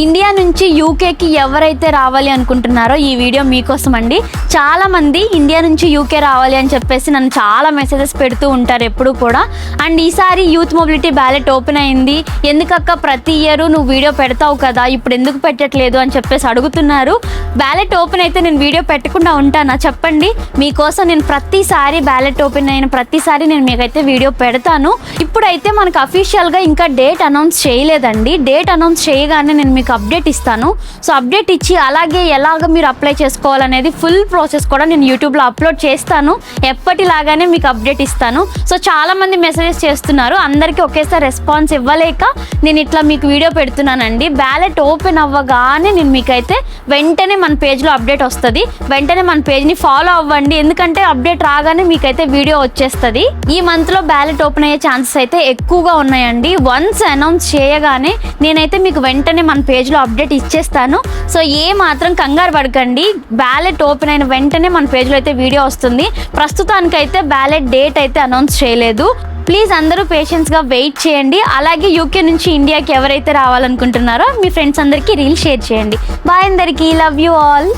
India నుంచి యూకేకి ఎవరైతే రావాలి అనుకుంటున్నారో ఈ వీడియో మీకోసం అండి. చాలా మంది ఇండియా నుంచి యూకే రావాలి అని చెప్పేసి నన్ను చాలా మెసేజెస్ పెడుతూ ఉంటారు ఎప్పుడు కూడా. అండ్ ఈసారి యూత్ మొబిలిటీ బ్యాలెట్ ఓపెన్ అయింది, ఎందుకక్క ప్రతి ఇయర్ నువ్వు వీడియో పెడతావు కదా, ఇప్పుడు ఎందుకు పెట్టట్లేదు అని చెప్పేసి అడుగుతున్నారు. బ్యాలెట్ ఓపెన్ అయితే నేను వీడియో పెట్టకుండా ఉంటానా చెప్పండి? మీకోసం నేను ప్రతిసారి బ్యాలెట్ ఓపెన్ అయిన ప్రతిసారి నేను మీకైతే వీడియో పెడతాను. ఇప్పుడైతే మనకు అఫీషియల్గా ఇంకా డేట్ అనౌన్స్ చేయలేదండి. డేట్ అనౌన్స్ చేయగానే నేను మీకు అప్డేట్ ఇస్తాను. సో అప్డేట్ ఇచ్చి అలాగే ఎలాగ మీరు అప్లై చేసుకోవాలనేది ఫుల్ ప్రాసెస్ కూడా నేను యూట్యూబ్లో అప్లోడ్ చేస్తాను. ఎప్పటిలాగానే మీకు అప్డేట్ ఇస్తాను. సో చాలామంది మెసేజెస్ చేస్తున్నారు, అందరికీ ఒకేసారి రెస్పాన్స్ ఇవ్వలేక నేను ఇట్లా మీకు వీడియో పెడుతున్నానండి. బ్యాలెట్ ఓపెన్ అవ్వగానే నేను మీకైతే వెంటనే మన పేజ్లో అప్డేట్ వస్తుంది. వెంటనే మన పేజ్ని ఫాలో అవ్వండి, ఎందుకంటే అప్డేట్ రాగానే మీకైతే వీడియో వచ్చేస్తుంది. ఈ మంత్లో బ్యాలెట్ ఓపెన్ అయ్యే ఛాన్సెస్ అయితే ఎక్కువగా ఉన్నాయండి. వన్స్ అనౌన్స్ చేయగానే నేనైతే మీకు వెంటనే మన పేజ్లో అప్డేట్ ఇచ్చేస్తాను. సో ఏ మాత్రం కంగారు పడకండి, బ్యాలెట్ ఓపెన్ అయిన వెంటనే మన పేజ్లో అయితే వీడియో వస్తుంది. ప్రస్తుతానికైతే బ్యాలెట్ డేట్ అయితే అనౌన్స్ చేయలేదు. ప్లీజ్ అందరూ పేషెన్స్గా వెయిట్ చేయండి. అలాగే యూకే నుంచి ఇండియాకి ఎవరైతే రావాలనుకుంటున్నారో మీ ఫ్రెండ్స్ అందరికీ రీల్ షేర్ చేయండి. బాయ్ అందరికీ, లవ్ యూ ఆల్.